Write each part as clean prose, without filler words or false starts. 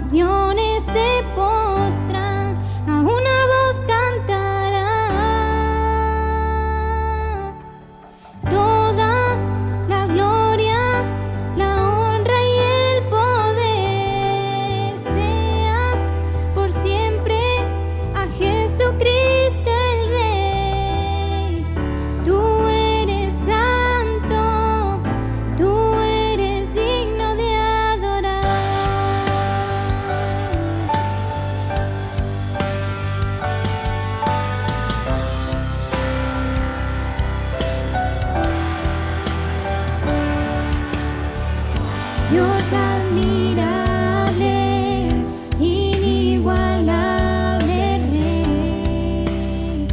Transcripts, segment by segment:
naciones se postran, a una voz cantará. Toda la gloria, la honra y el poder sea por siempre a Jesucristo el Rey. Tú eres santo, tú eres digno de adorar. Dios admirable, inigualable Rey,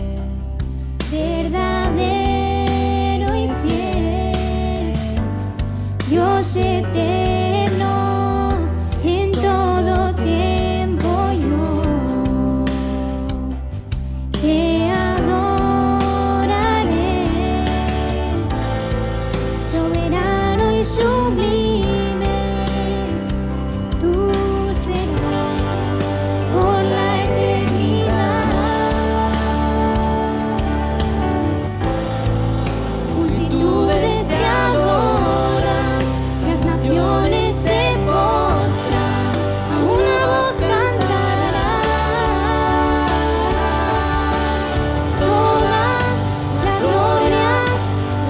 verdadero y fiel, Dios eterno, en todo tiempo yo te adoraré, soberano y sublime. Tú serás por la eternidad. Multitudes te adoran, las naciones se postran, a una voz cantará. Toda la gloria,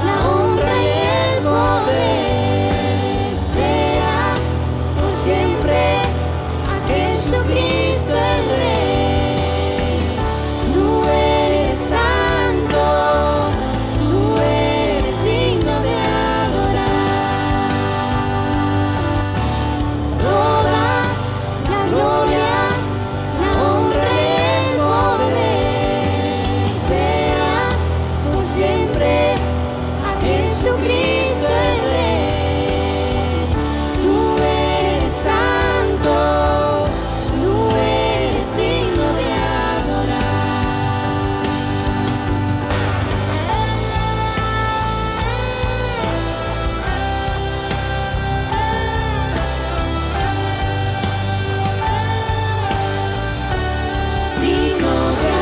la honra y el poder sea por siempre a Jesucristo el Rey. Tú eres santo, tú eres digno de adorar. Toda la gloria, la honra y el poder sea por siempre a Jesucristo el Rey. Tú eres santo, tú eres digno de adorar. Digno de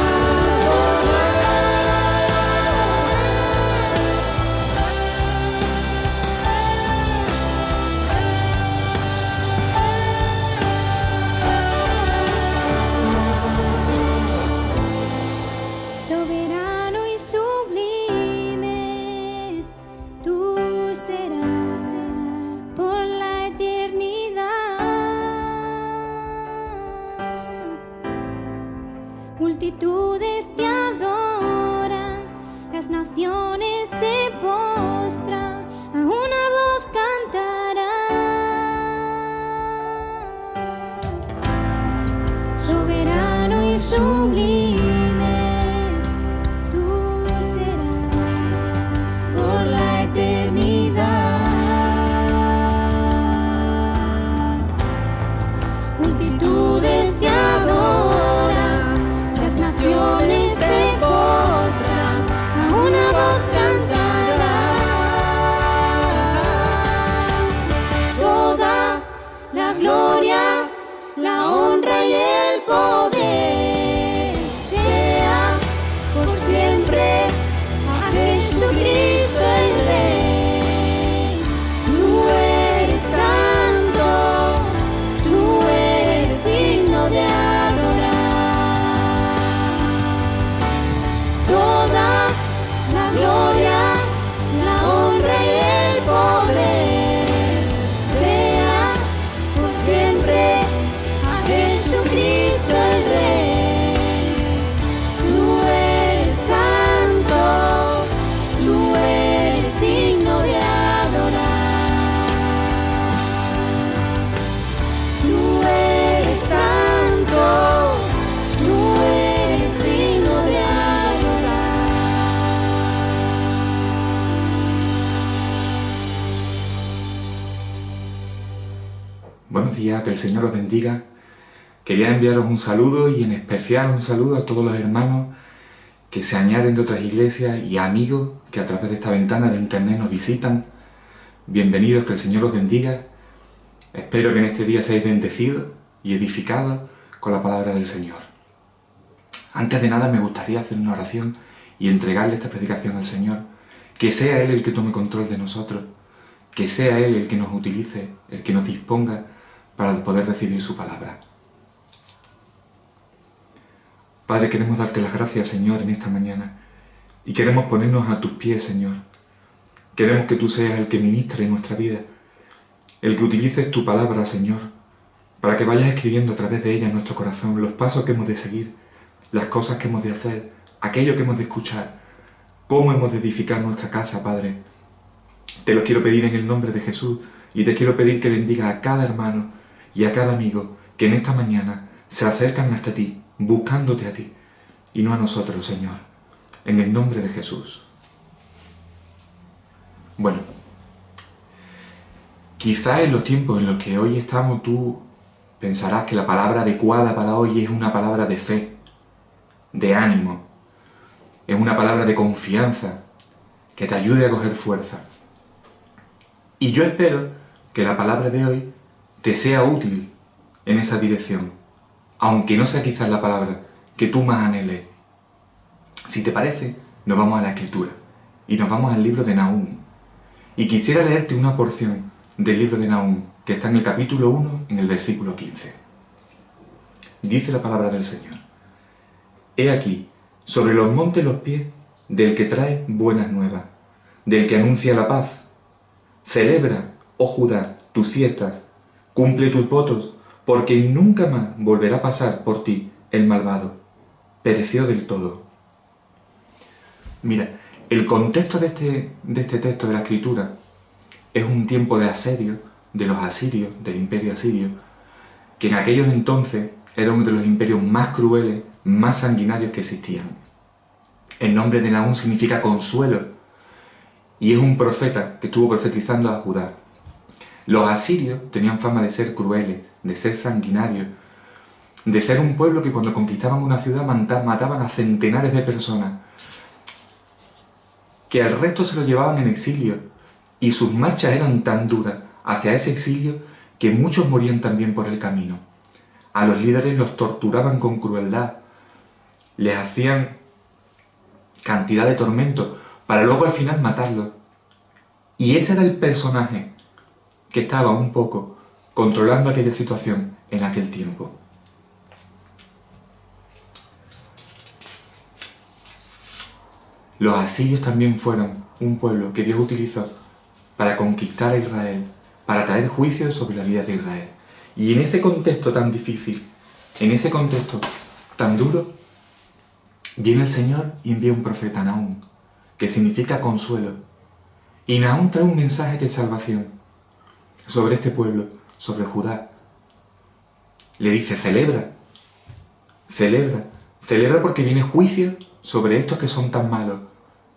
soberano y sublime, tú serás por la eternidad. Multitudes te adoran, las naciones se postran, a una voz cantará. Soberano y sublime, tú serás por la eternidad. Multitudes te adoran, las naciones se postran, a una voz cantará. Toda la gloria, la honra y el poder sea por siempre a Jesucristo el Rey. Tú eres santo, tú eres digno de adorar. Toda la gloria, la honra y el poder sea por siempre a Jesucristo el Rey. Tú eres santo, tú eres digno de adorar. Tú eres santo, tú eres digno de adorar. Buenos días, que el Señor os bendiga. Quería enviaros un saludo y en especial un saludo a todos los hermanos que se añaden de otras iglesias y amigos que a través de esta ventana de internet nos visitan. Bienvenidos, que el Señor os bendiga. Espero que en este día seáis bendecidos y edificados con la palabra del Señor. Antes de nada me gustaría hacer una oración y entregarle esta predicación al Señor, que sea Él el que tome control de nosotros, que sea Él el que nos utilice, el que nos disponga para poder recibir su palabra. Padre, queremos darte las gracias, Señor, en esta mañana, y queremos ponernos a tus pies, Señor. Queremos que tú seas el que ministre en nuestra vida, el que utilices tu palabra, Señor, para que vayas escribiendo a través de ella en nuestro corazón los pasos que hemos de seguir, las cosas que hemos de hacer, aquello que hemos de escuchar, cómo hemos de edificar nuestra casa, Padre. Te lo quiero pedir en el nombre de Jesús y te quiero pedir que bendiga a cada hermano y a cada amigo que en esta mañana se acercan hasta ti, buscándote a ti y no a nosotros, Señor. En el nombre de Jesús. Bueno, quizás en los tiempos en los que hoy estamos tú pensarás que la palabra adecuada para hoy es una palabra de fe, de ánimo, es una palabra de confianza que te ayude a coger fuerza. Y yo espero que la palabra de hoy te sea útil en esa dirección, aunque no sea quizás la palabra que tú más anheles. Si te parece, nos vamos a la Escritura y nos vamos al libro de Nahum. Y quisiera leerte una porción del libro de Nahum, que está en el capítulo 1, en el versículo 15. Dice la palabra del Señor: He aquí, sobre los montes los pies del que trae buenas nuevas, del que anuncia la paz. Celebra, oh Judá, tus fiestas, cumple tus votos, porque nunca más volverá a pasar por ti el malvado. Pereció del todo. Mira, el contexto de este texto de la Escritura es un tiempo de asedio de los asirios, del imperio asirio, que en aquellos entonces era uno de los imperios más crueles, más sanguinarios que existían. El nombre de Nahum significa consuelo, y es un profeta que estuvo profetizando a Judá. Los asirios tenían fama de ser crueles, de ser sanguinarios, de ser un pueblo que cuando conquistaban una ciudad mataban a centenares de personas, que al resto se lo llevaban en exilio, y sus marchas eran tan duras hacia ese exilio que muchos morían también por el camino. A los líderes los torturaban con crueldad, les hacían cantidad de tormentos para luego al final matarlos. Y ese era el personaje que estaba un poco controlando aquella situación en aquel tiempo. Los asirios también fueron un pueblo que Dios utilizó para conquistar a Israel, para traer juicio sobre la vida de Israel. Y en ese contexto tan difícil, en ese contexto tan duro, viene el Señor y envía un profeta, Nahum, que significa consuelo. Y Nahum trae un mensaje de salvación sobre este pueblo, sobre Judá. Le dice: celebra, celebra, celebra porque viene juicio sobre estos que son tan malos.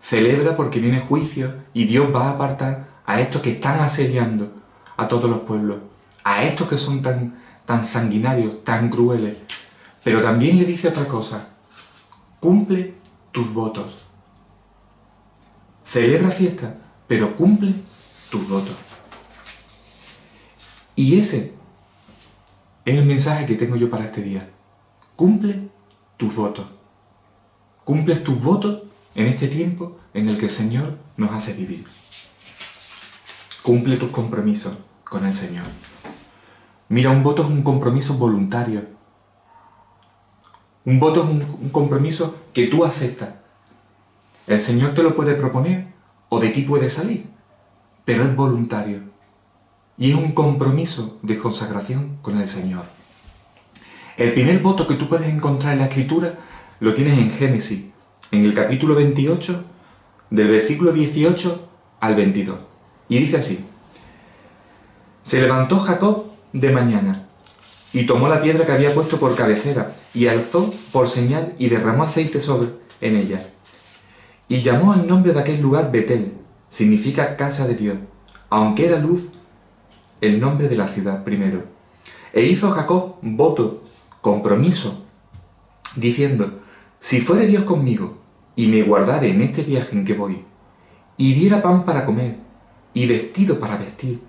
Celebra porque viene juicio y Dios va a apartar a estos que están asediando a todos los pueblos, a estos que son tan sanguinarios, tan crueles. Pero también le dice otra cosa: cumple tus votos. Celebra fiesta, pero cumple tus votos. Y ese es el mensaje que tengo yo para este día. Cumple tus votos. Cumples tus votos en este tiempo en el que el Señor nos hace vivir. Cumple tus compromisos con el Señor. Mira, un voto es un compromiso voluntario. Un voto es un compromiso que tú aceptas. El Señor te lo puede proponer o de ti puede salir, pero es voluntario. Y es un compromiso de consagración con el Señor. El primer voto que tú puedes encontrar en la Escritura lo tienes en Génesis, en el capítulo 28, del versículo 18 al 22. Y dice así: Se levantó Jacob de mañana, y tomó la piedra que había puesto por cabecera, y alzó por señal, y derramó aceite en ella. Y llamó al nombre de aquel lugar Betel, significa casa de Dios, aunque era Luz el nombre de la ciudad primero. E hizo Jacob voto, compromiso, diciendo: Si fuere Dios conmigo, y me guardare en este viaje en que voy, y diera pan para comer, y vestido para vestir,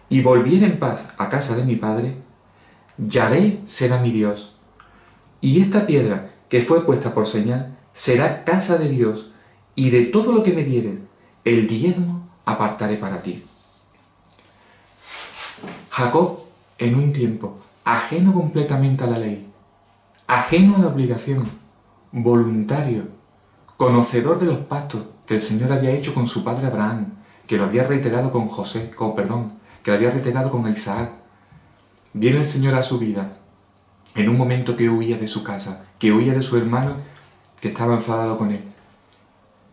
y volviera en paz a casa de mi padre, Yahvé será mi Dios, y esta piedra que fue puesta por señal será casa de Dios, y de todo lo que me dieres, el diezmo apartaré para ti. Jacob, en un tiempo ajeno completamente a la ley, ajeno a la obligación, voluntario, conocedor de los pactos que el Señor había hecho con su padre Abraham, que lo había reiterado con que lo había reiterado con Isaac, viene el Señor a su vida en un momento que huía de su casa, que huía de su hermano que estaba enfadado con él.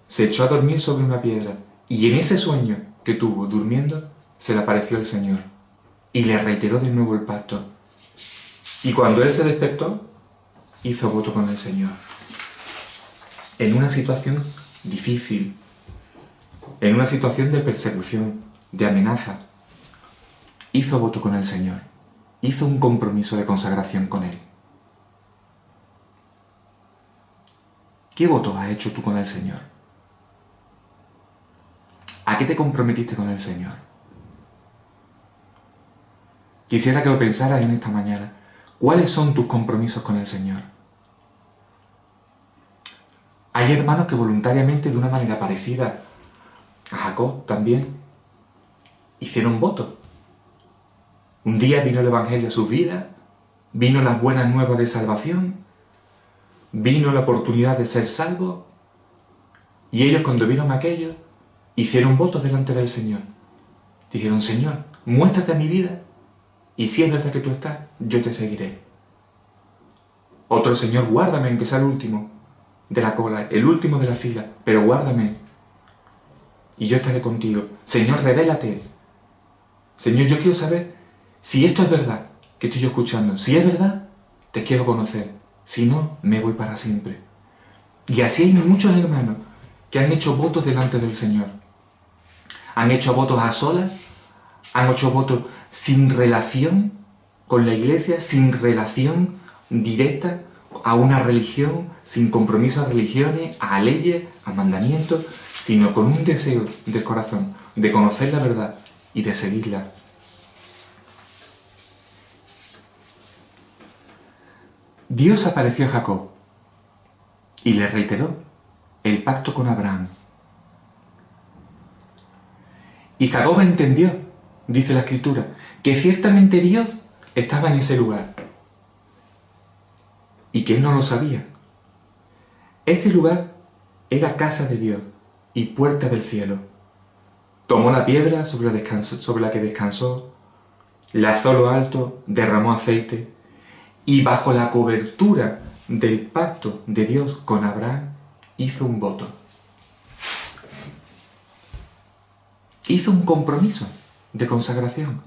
Se echó a dormir sobre una piedra y en ese sueño que tuvo durmiendo se le apareció el Señor y le reiteró de nuevo el pacto. Y cuando él se despertó, hizo voto con el Señor. En una situación difícil, en una situación de persecución, de amenaza, hizo voto con el Señor. Hizo un compromiso de consagración con Él. ¿Qué votos has hecho tú con el Señor? ¿A qué te comprometiste con el Señor? Quisiera que lo pensaras en esta mañana. ¿Cuáles son tus compromisos con el Señor? Hay hermanos que voluntariamente, de una manera parecida a Jacob también, hicieron votos. Un día vino el Evangelio a sus vidas, vino las buenas nuevas de salvación, vino la oportunidad de ser salvos, y ellos cuando vieron aquello, hicieron votos delante del Señor. Dijeron: Señor, muéstrate a mi vida, y si es verdad que tú estás, yo te seguiré. Otro: Señor, guárdame, aunque sea el último de la cola, el último de la fila, pero guárdame, y yo estaré contigo. Señor, revélate. Señor, yo quiero saber si esto es verdad que estoy yo escuchando. Si es verdad, te quiero conocer. Si no, me voy para siempre. Y así hay muchos hermanos que han hecho votos delante del Señor. Han hecho votos a solas, han hecho votos sin relación con la iglesia, sin relación directa a una religión, sin compromiso a religiones, a leyes, a mandamientos, sino con un deseo del corazón de conocer la verdad y de seguirla. Dios apareció a Jacob y le reiteró el pacto con Abraham. Y Jacob entendió, dice la Escritura, que ciertamente Dios estaba en ese lugar y que él no lo sabía. Este lugar era casa de Dios y puerta del cielo. Tomó la piedra sobre la que descansó, la alzó lo alto, derramó aceite, y bajo la cobertura del pacto de Dios con Abraham, hizo un voto. Hizo un compromiso de consagración.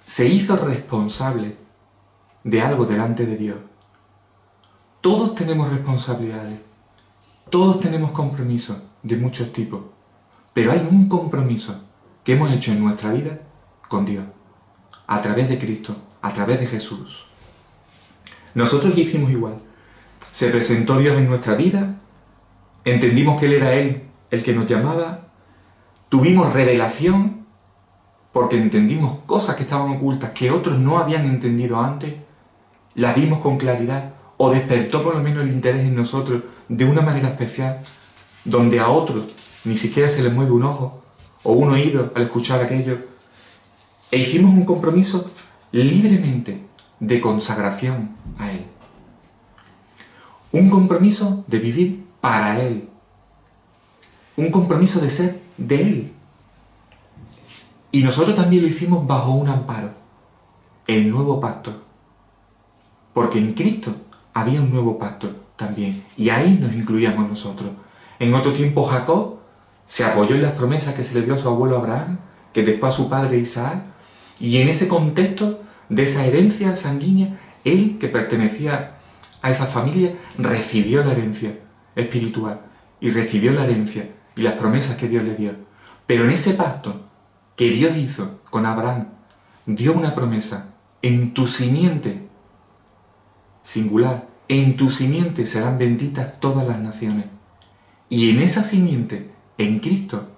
Se hizo responsable de algo delante de Dios. Todos tenemos responsabilidades. Todos tenemos compromisos de muchos tipos. Pero hay un compromiso que hemos hecho en nuestra vida con Dios, a través de Cristo, a través de Jesús. Nosotros hicimos igual. Se presentó Dios en nuestra vida, entendimos que Él era Él el que nos llamaba, tuvimos revelación porque entendimos cosas que estaban ocultas que otros no habían entendido antes, las vimos con claridad o despertó por lo menos el interés en nosotros de una manera especial, donde a otros ni siquiera se les mueve un ojo o un oído al escuchar aquello, e hicimos un compromiso libremente de consagración a Él. Un compromiso de vivir para Él. Un compromiso de ser de Él. Y nosotros también lo hicimos bajo un amparo, el nuevo pacto. Porque en Cristo había un nuevo pacto también, y ahí nos incluíamos nosotros. En otro tiempo Jacob se apoyó en las promesas que se le dio a su abuelo Abraham, que después a su padre Isaac, y en ese contexto de esa herencia sanguínea, él, que pertenecía a esa familia, recibió la herencia espiritual, y recibió la herencia y las promesas que Dios le dio. Pero en ese pacto que Dios hizo con Abraham, dio una promesa: en tu simiente, singular, en tu simiente serán benditas todas las naciones. Y en esa simiente, en Cristo,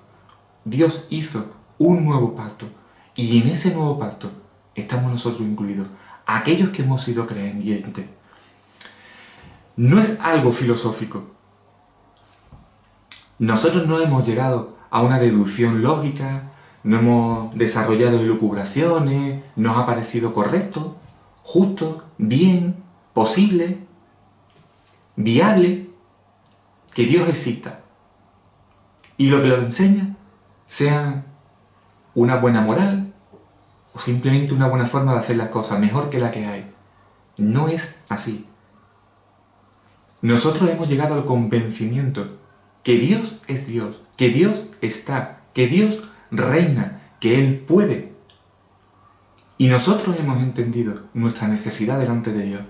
Dios hizo un nuevo pacto. Y en ese nuevo pacto estamos nosotros incluidos. aquellos que hemos sido creyentes. No es algo filosófico. Nosotros no hemos llegado a una deducción lógica, no hemos desarrollado elucubraciones, nos ha parecido correcto, justo, bien, posible, viable, que Dios exista. Y lo que nos enseña sea una buena moral o simplemente una buena forma de hacer las cosas, mejor que la que hay. No es así. Nosotros hemos llegado al convencimiento que Dios es Dios, que Dios está, que Dios reina, que Él puede. Y nosotros hemos entendido nuestra necesidad delante de Dios.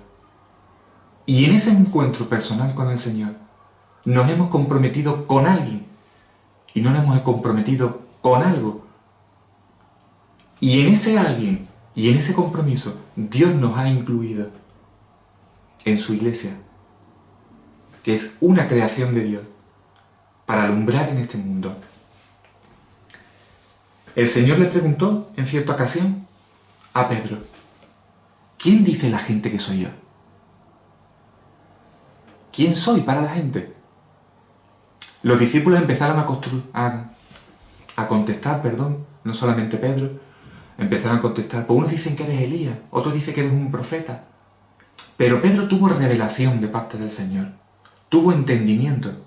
Y en ese encuentro personal con el Señor, nos hemos comprometido con alguien y no nos hemos comprometido con algo. Y en ese alguien y en ese compromiso, Dios nos ha incluido en su iglesia, que es una creación de Dios, para alumbrar en este mundo. El Señor le preguntó en cierta ocasión a Pedro: ¿quién dice la gente que soy yo? ¿Quién soy para la gente? Los discípulos empezaron a contestar, no solamente Pedro, empezaron a contestar. Pues unos dicen que eres Elías, otros dicen que eres un profeta. Pero Pedro tuvo revelación de parte del Señor, tuvo entendimiento.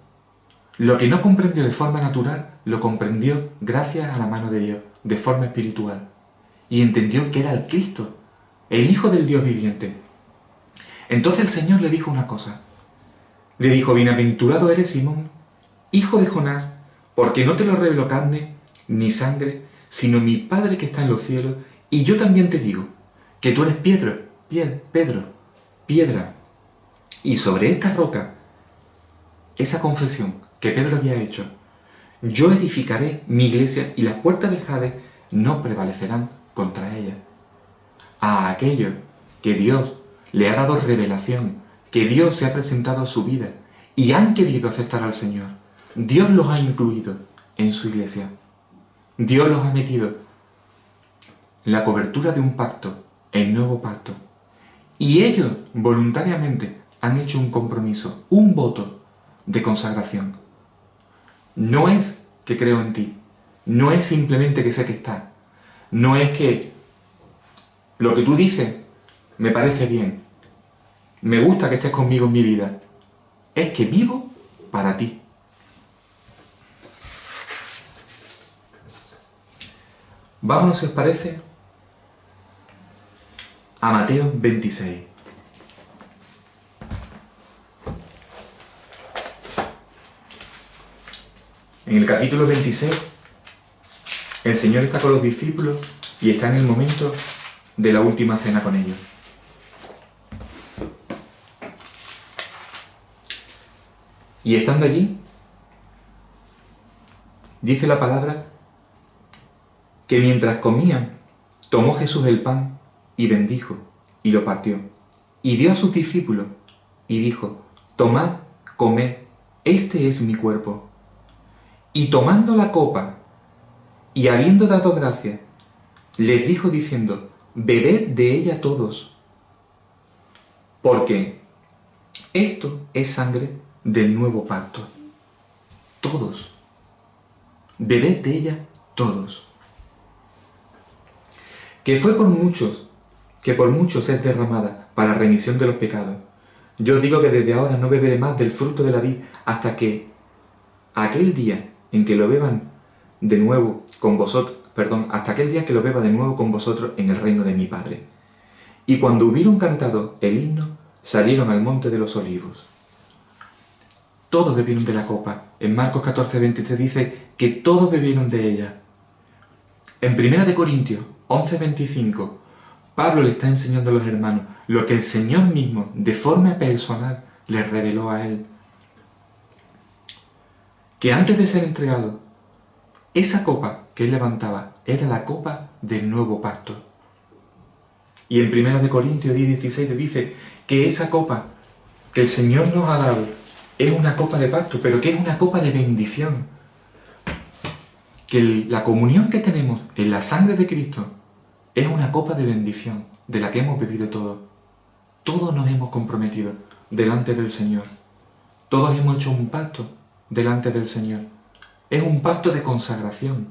Lo que no comprendió de forma natural, lo comprendió gracias a la mano de Dios, de forma espiritual. Y entendió que era el Cristo, el Hijo del Dios viviente. Entonces el Señor le dijo una cosa. Le dijo: bienaventurado eres, Simón, hijo de Jonás, porque no te lo reveló carne ni sangre, sino mi Padre que está en los cielos. Y yo también te digo que tú eres piedra. Y sobre esta roca, esa confesión que Pedro había hecho, yo edificaré mi iglesia y las puertas del Hades no prevalecerán contra ella. A aquellos que Dios le ha dado revelación, que Dios se ha presentado a su vida y han querido aceptar al Señor, Dios los ha incluido en su iglesia. Dios los ha metido en la cobertura de un pacto, el nuevo pacto. Y ellos voluntariamente han hecho un compromiso, un voto de consagración. No es que creo en ti, no es simplemente que sé que estás, no es que lo que tú dices me parece bien, me gusta que estés conmigo en mi vida, es que vivo para ti. Vámonos, si os parece, a Mateo 26. En el capítulo 26, el Señor está con los discípulos y está en el momento de la última cena con ellos. Y estando allí, dice la palabra que mientras comían, tomó Jesús el pan y bendijo y lo partió. Y dio a sus discípulos y dijo: tomad, comed, este es mi cuerpo. Y tomando la copa y habiendo dado gracias, les dijo diciendo: bebed de ella todos, porque esto es sangre del nuevo pacto. Todos. Bebed de ella todos. Que por muchos es derramada para remisión de los pecados. Yo os digo que desde ahora no beberé más del fruto de la vid hasta que aquel día en que lo beban de nuevo con vosotros, hasta aquel día que lo beba de nuevo con vosotros en el reino de mi Padre. Y cuando hubieron cantado el himno, salieron al monte de los olivos. Todos bebieron de la copa. En Marcos 14:23 dice que todos bebieron de ella. En 1 Corintios 11:25, Pablo le está enseñando a los hermanos lo que el Señor mismo, de forma personal, les reveló a él. Que antes de ser entregado, esa copa que él levantaba era la copa del nuevo pacto. Y en 1 Corintios 10:16 le dice que esa copa que el Señor nos ha dado es una copa de pacto, pero que es una copa de bendición. Que la comunión que tenemos en la sangre de Cristo es una copa de bendición, de la que hemos bebido todos. Todos nos hemos comprometido delante del Señor. Todos hemos hecho un pacto delante del Señor. Es un pacto de consagración.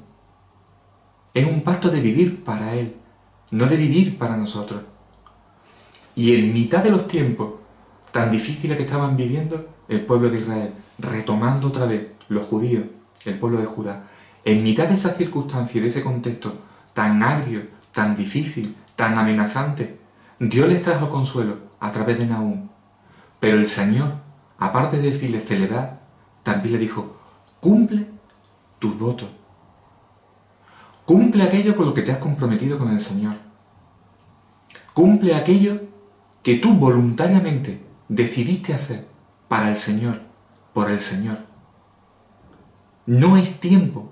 Es un pacto de vivir para Él, no de vivir para nosotros. Y en mitad de los tiempos tan difíciles que estaban viviendo el pueblo de Israel, retomando otra vez los judíos, el pueblo de Judá, en mitad de esa circunstancia y de ese contexto tan agrio, tan difícil, tan amenazante, Dios les trajo consuelo a través de Nahum. Pero el Señor, aparte de decirle celebrar, también le dijo, cumple tus votos. Cumple aquello con lo que te has comprometido con el Señor. Cumple aquello que tú voluntariamente decidiste hacer para el Señor, por el Señor. No es tiempo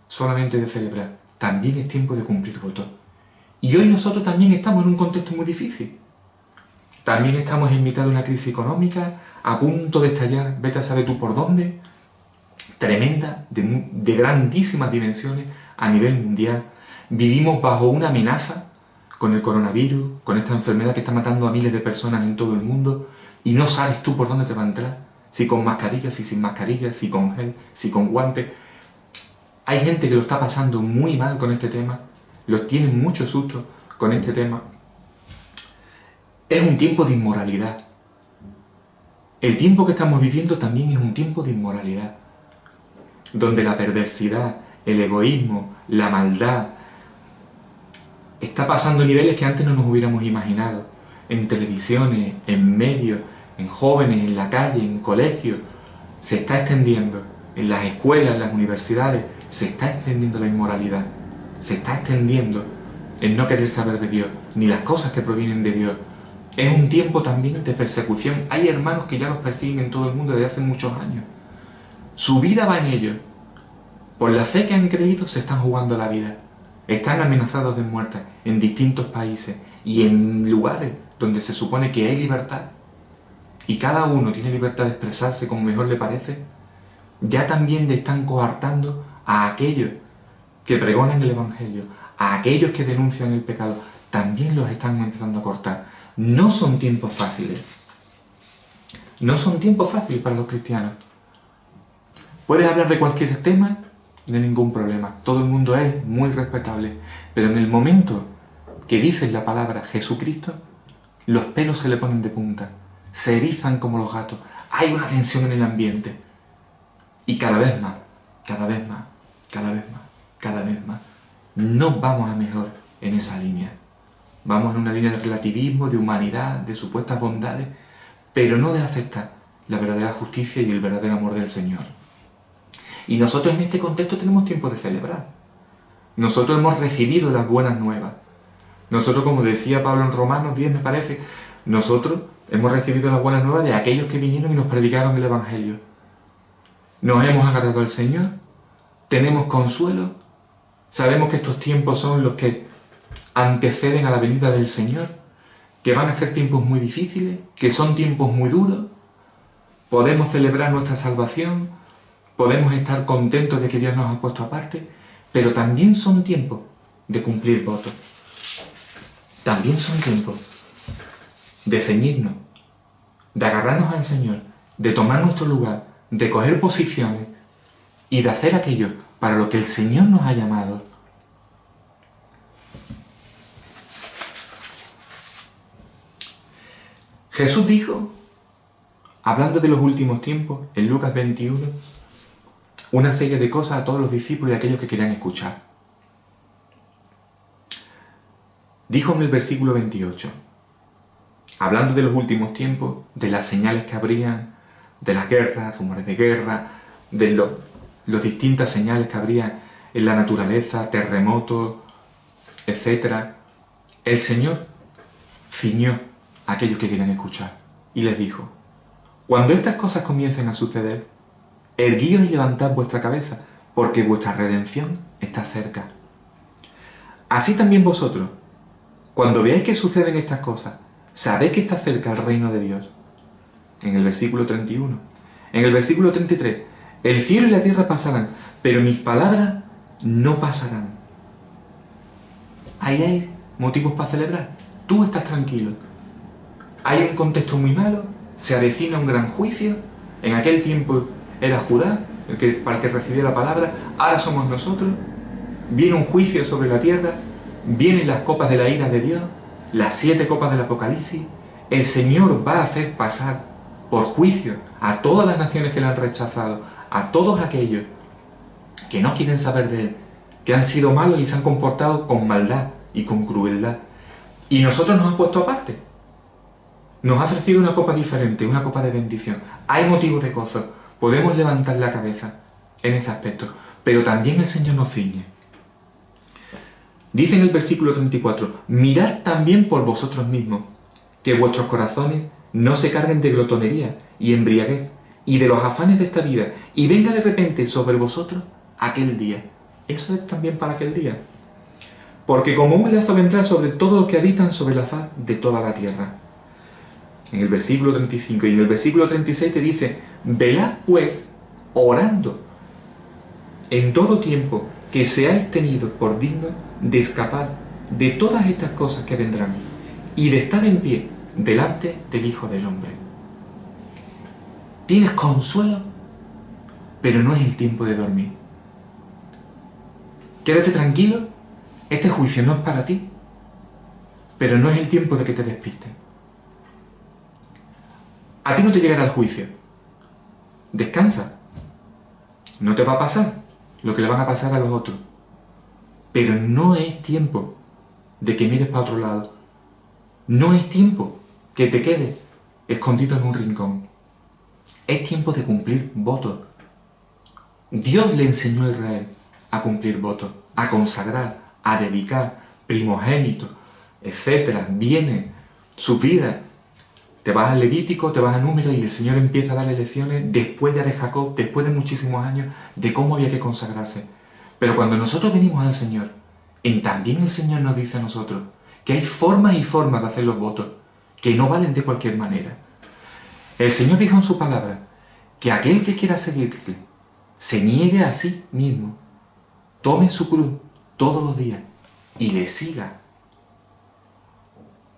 solamente de celebrar, también es tiempo de cumplir votos. Y hoy nosotros también estamos en un contexto muy difícil. También estamos en mitad de una crisis económica, a punto de estallar, vete a saber tú por dónde, tremenda, de grandísimas dimensiones a nivel mundial. Vivimos bajo una amenaza con el coronavirus, con esta enfermedad que está matando a miles de personas en todo el mundo, y no sabes tú por dónde te va a entrar, si con mascarilla, si sin mascarilla, si con gel, si con guantes. Hay gente que lo está pasando muy mal con este tema, los tienen mucho susto con este tema. Es un tiempo de inmoralidad. El tiempo que estamos viviendo también es un tiempo de inmoralidad, donde la perversidad, el egoísmo, la maldad, está pasando a niveles que antes no nos hubiéramos imaginado. En televisiones, en medios, en jóvenes, en la calle, en colegios, se está extendiendo. En las escuelas, en las universidades, se está extendiendo la inmoralidad. Se está extendiendo el no querer saber de Dios, ni las cosas que provienen de Dios. Es un tiempo también de persecución. Hay hermanos que ya los persiguen en todo el mundo desde hace muchos años. Su vida va en ellos. Por la fe que han creído se están jugando la vida. Están amenazados de muerte en distintos países y en lugares donde se supone que hay libertad y cada uno tiene libertad de expresarse como mejor le parece. Ya también le están coartando a aquellos que pregonan el Evangelio, a aquellos que denuncian el pecado, también los están empezando a cortar. No son tiempos fáciles. No son tiempos fáciles para los cristianos. Puedes hablar de cualquier tema y no hay ningún problema. Todo el mundo es muy respetable. Pero en el momento que dices la palabra Jesucristo, los pelos se le ponen de punta. Se erizan como los gatos. Hay una tensión en el ambiente. Y cada vez más, cada vez más, cada vez más, cada vez más, no vamos a mejor en esa línea. Vamos en una línea de relativismo, de humanidad, de supuestas bondades, pero no de aceptar la verdadera justicia y el verdadero amor del Señor. Y nosotros en este contexto tenemos tiempo de celebrar. Nosotros hemos recibido las buenas nuevas. Nosotros, como decía Pablo en Romanos 10, me parece, nosotros hemos recibido las buenas nuevas de aquellos que vinieron y nos predicaron el Evangelio. Nos hemos agarrado al Señor, tenemos consuelo, sabemos que estos tiempos son los que anteceden a la venida del Señor, que van a ser tiempos muy difíciles, que son tiempos muy duros. Podemos celebrar nuestra salvación, podemos estar contentos de que Dios nos ha puesto aparte, pero también son tiempos de cumplir votos. También son tiempos de ceñirnos, de agarrarnos al Señor, de tomar nuestro lugar, de coger posiciones y de hacer aquello para lo que el Señor nos ha llamado. Jesús dijo, hablando de los últimos tiempos, en Lucas 21, una serie de cosas a todos los discípulos y a aquellos que querían escuchar. Dijo en el versículo 28, hablando de los últimos tiempos, de las señales que habrían, de las guerras, rumores de guerra, de las distintas señales que habría en la naturaleza, terremotos, etc. El Señor ciñó a aquellos que querían escuchar y les dijo, cuando estas cosas comiencen a suceder, erguíos y levantad vuestra cabeza, porque vuestra redención está cerca. Así también vosotros, cuando veáis que suceden estas cosas, sabéis que está cerca el reino de Dios. En el versículo 31. En el versículo 33, el cielo y la tierra pasarán, pero mis palabras no pasarán. Ahí hay motivos para celebrar. Tú estás tranquilo. Hay un contexto muy malo, se avecina un gran juicio. En aquel tiempo era Judá, para el que recibió la palabra, ahora somos nosotros. Viene un juicio sobre la tierra, vienen las copas de la ira de Dios, las 7 copas del Apocalipsis. El Señor va a hacer pasar por juicio a todas las naciones que le han rechazado, a todos aquellos que no quieren saber de Él, que han sido malos y se han comportado con maldad y con crueldad. Y nosotros nos ha puesto aparte. Nos ha ofrecido una copa diferente, una copa de bendición. Hay motivos de gozo. Podemos levantar la cabeza en ese aspecto. Pero también el Señor nos ciñe. Dice en el versículo 34, mirad también por vosotros mismos, que vuestros corazones no se carguen de glotonería y embriaguez, y de los afanes de esta vida, y venga de repente sobre vosotros aquel día. Eso es también para aquel día. Porque como un lazo vendrá sobre todos los que habitan sobre la faz de toda la tierra. En el versículo 35 y en el versículo 36 te dice, velad pues, orando, en todo tiempo, que seáis tenidos por dignos de escapar de todas estas cosas que vendrán, y de estar en pie delante del Hijo del Hombre. Tienes consuelo, pero no es el tiempo de dormir. Quédate tranquilo, este juicio no es para ti, pero no es el tiempo de que te despistes. A ti no te llegará el juicio. Descansa. No te va a pasar lo que le van a pasar a los otros. Pero no es tiempo de que mires para otro lado. No es tiempo que te quedes escondido en un rincón. Es tiempo de cumplir votos. Dios le enseñó a Israel a cumplir votos, a consagrar, a dedicar primogénitos, etcétera, bienes, su vida. Te vas al Levítico, te vas a Números y el Señor empieza a darle lecciones después de Jacob, después de muchísimos años, de cómo había que consagrarse. Pero cuando nosotros venimos al Señor, también el Señor nos dice a nosotros que hay formas y formas de hacer los votos, que no valen de cualquier manera. El Señor dijo en su palabra que aquel que quiera seguirle, se niegue a sí mismo, tome su cruz todos los días y le siga.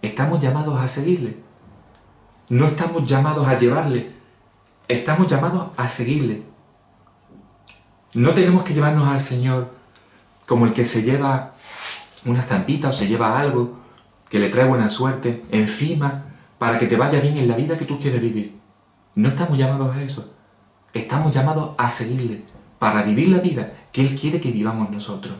Estamos llamados a seguirle. No estamos llamados a llevarle, estamos llamados a seguirle. No tenemos que llevarnos al Señor como el que se lleva una estampita o se lleva algo que le trae buena suerte encima para que te vaya bien en la vida que tú quieres vivir. No estamos llamados a eso. Estamos llamados a seguirle para vivir la vida que Él quiere que vivamos nosotros.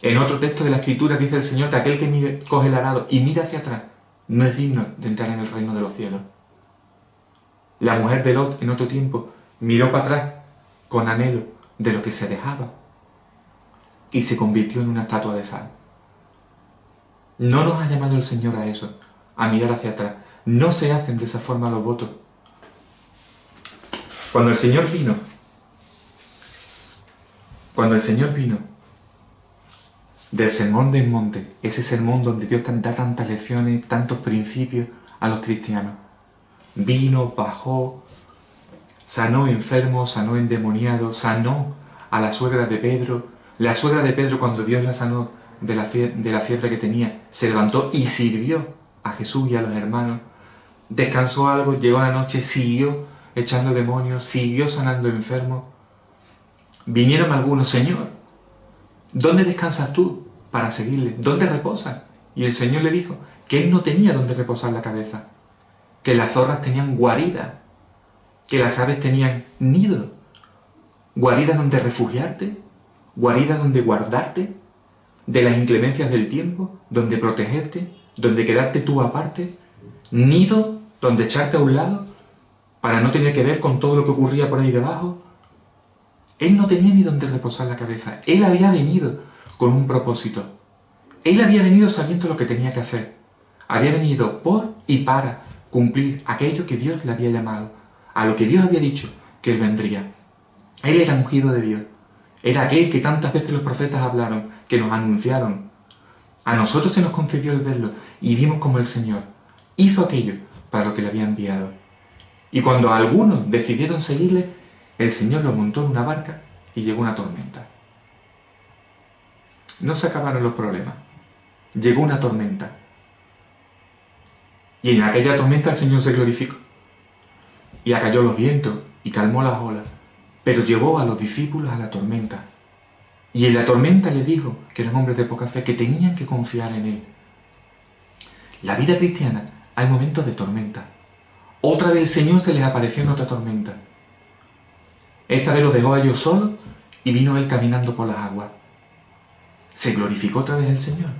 En otro texto de la Escritura dice el Señor que aquel que coge el arado y mira hacia atrás no es digno de entrar en el reino de los cielos. La mujer de Lot en otro tiempo miró para atrás con anhelo de lo que se dejaba y se convirtió en una estatua de sal. No nos ha llamado el Señor a eso, a mirar hacia atrás. No se hacen de esa forma los votos. Cuando el Señor vino del sermón del monte, ese sermón donde Dios da tantas lecciones, tantos principios a los cristianos, vino, bajó, sanó enfermos, sanó endemoniados, sanó a la suegra de Pedro. La suegra de Pedro, cuando Dios la sanó de la fiebre que tenía, se levantó y sirvió a Jesús y a los hermanos. Descansó algo, llegó la noche, siguió echando demonios, siguió sanando enfermos. Vinieron algunos, Señor, ¿dónde descansas tú para seguirle? ¿Dónde reposas? Y el Señor le dijo que Él no tenía dónde reposar la cabeza, que las zorras tenían guaridas, que las aves tenían nido, guaridas donde refugiarte, guaridas donde guardarte de las inclemencias del tiempo, donde protegerte, donde quedarte tú aparte, nido donde echarte a un lado para no tener que ver con todo lo que ocurría por ahí debajo. Él no tenía ni donde reposar la cabeza. Él había venido con un propósito. Él había venido sabiendo lo que tenía que hacer. Había venido por y para cumplir aquello que Dios le había llamado, a lo que Dios había dicho que Él vendría. Él era ungido de Dios. Era aquel que tantas veces los profetas hablaron, que nos anunciaron. A nosotros se nos concedió el verlo y vimos como el Señor hizo aquello para lo que le había enviado. Y cuando algunos decidieron seguirle, el Señor lo montó en una barca y llegó una tormenta. No se acabaron los problemas. Llegó una tormenta. Y en aquella tormenta el Señor se glorificó. Y acalló los vientos y calmó las olas, pero llevó a los discípulos a la tormenta. Y en la tormenta le dijo, que eran hombres de poca fe, que tenían que confiar en Él. La vida cristiana, hay momentos de tormenta. Otra vez el Señor se les apareció en otra tormenta. Esta vez los dejó a ellos solos y vino Él caminando por las aguas. Se glorificó otra vez el Señor.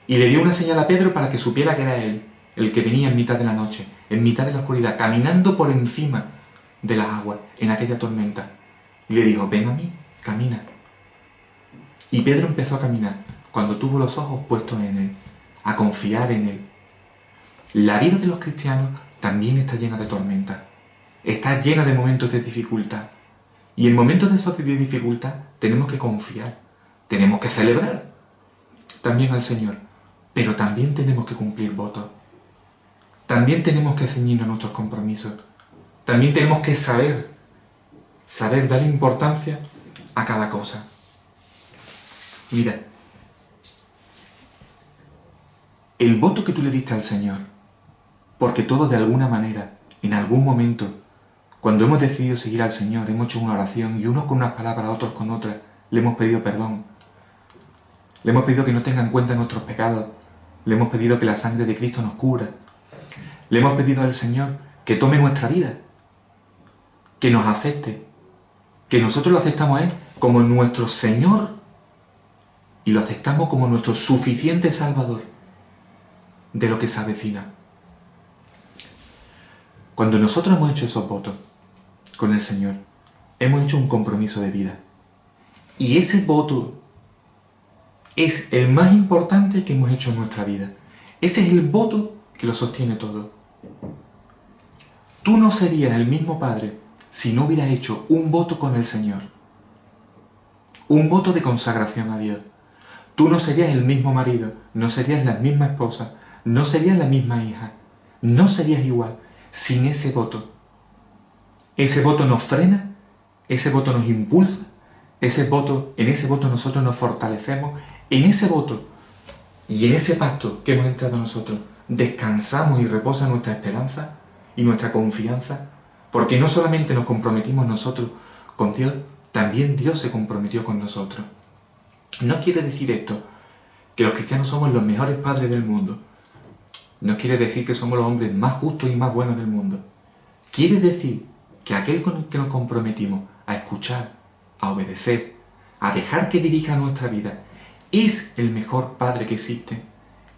Y le dio una señal a Pedro para que supiera que era Él, el que venía en mitad de la noche, en mitad de la oscuridad, caminando por encima de las aguas, en aquella tormenta. Y le dijo, ven a mí, camina. Y Pedro empezó a caminar, cuando tuvo los ojos puestos en Él, a confiar en Él. La vida de los cristianos también está llena de tormentas, está llena de momentos de dificultad. Y en momentos de esos de dificultad tenemos que confiar, tenemos que celebrar también al Señor, pero también tenemos que cumplir votos. También tenemos que ceñirnos a nuestros compromisos. También tenemos que saber darle importancia a cada cosa. Mira, el voto que tú le diste al Señor, porque todos de alguna manera, en algún momento, cuando hemos decidido seguir al Señor, hemos hecho una oración y unos con unas palabras, otros con otras, le hemos pedido perdón. Le hemos pedido que no tenga en cuenta nuestros pecados. Le hemos pedido que la sangre de Cristo nos cubra. Le hemos pedido al Señor que tome nuestra vida, que nos acepte, que nosotros lo aceptamos a Él como nuestro Señor y lo aceptamos como nuestro suficiente Salvador de lo que se avecina. Cuando nosotros hemos hecho esos votos con el Señor, hemos hecho un compromiso de vida. Y ese voto es el más importante que hemos hecho en nuestra vida. Ese es el voto que lo sostiene todo. Tú no serías el mismo padre si no hubieras hecho un voto con el Señor. Un voto de consagración a Dios. Tú no serías el mismo marido, no serías la misma esposa, no serías la misma hija, no serías igual sin ese voto. Ese voto nos frena, ese voto nos impulsa, en ese voto nosotros nos fortalecemos, en ese voto y en ese pacto que hemos entrado nosotros, descansamos y reposa nuestra esperanza y nuestra confianza, porque no solamente nos comprometimos nosotros con Dios, también Dios se comprometió con nosotros. No quiere decir esto que los cristianos somos los mejores padres del mundo. No quiere decir que somos los hombres más justos y más buenos del mundo. Quiere decir que aquel con el que nos comprometimos a escuchar, a obedecer, a dejar que dirija nuestra vida, es el mejor padre que existe.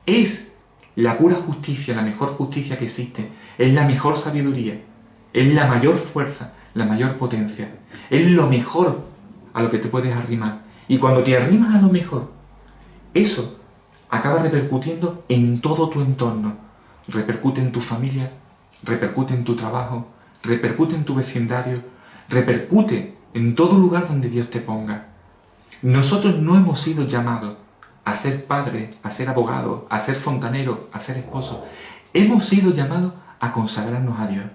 Es la pura justicia, la mejor justicia que existe. Es la mejor sabiduría. Es la mayor fuerza, la mayor potencia. Es lo mejor a lo que te puedes arrimar. Y cuando te arrimas a lo mejor, eso acaba repercutiendo en todo tu entorno. Repercute en tu familia, repercute en tu trabajo, repercute en tu vecindario, repercute en todo lugar donde Dios te ponga. Nosotros no hemos sido llamados a ser padres, a ser abogados, a ser fontaneros, a ser esposos. Hemos sido llamados a consagrarnos a Dios.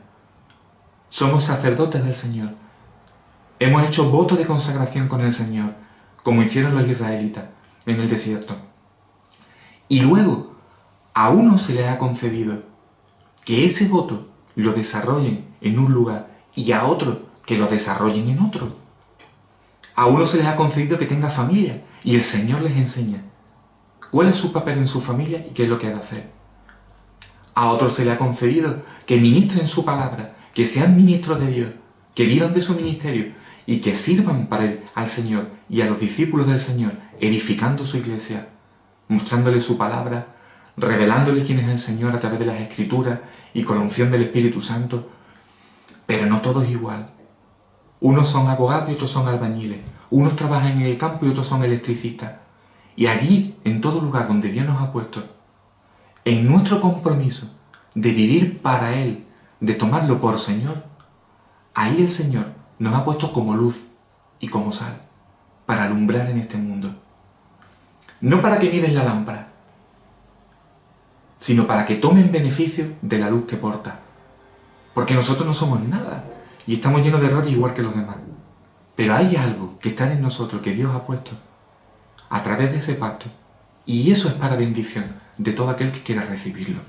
Somos sacerdotes del Señor. Hemos hecho votos de consagración con el Señor, como hicieron los israelitas en el desierto. Y luego, a unos se les ha concedido que ese voto lo desarrollen en un lugar y a otros que lo desarrollen en otro. A unos se les ha concedido que tenga familia y el Señor les enseña cuál es su papel en su familia y qué es lo que ha de hacer. A otros se les ha concedido que ministren su palabra, que sean ministros de Dios, que vivan de su ministerio y que sirvan al Señor y a los discípulos del Señor, edificando su iglesia, mostrándole su palabra, revelándole quién es el Señor a través de las Escrituras y con la unción del Espíritu Santo. Pero no todo es igual. Unos son abogados y otros son albañiles. Unos trabajan en el campo y otros son electricistas. Y allí, en todo lugar donde Dios nos ha puesto, en nuestro compromiso de vivir para Él, de tomarlo por Señor, ahí el Señor nos ha puesto como luz y como sal para alumbrar en este mundo. No para que miren la lámpara, sino para que tomen beneficio de la luz que porta. Porque nosotros no somos nada y estamos llenos de errores igual que los demás. Pero hay algo que está en nosotros, que Dios ha puesto a través de ese pacto, y eso es para bendición de todo aquel que quiera recibirlo.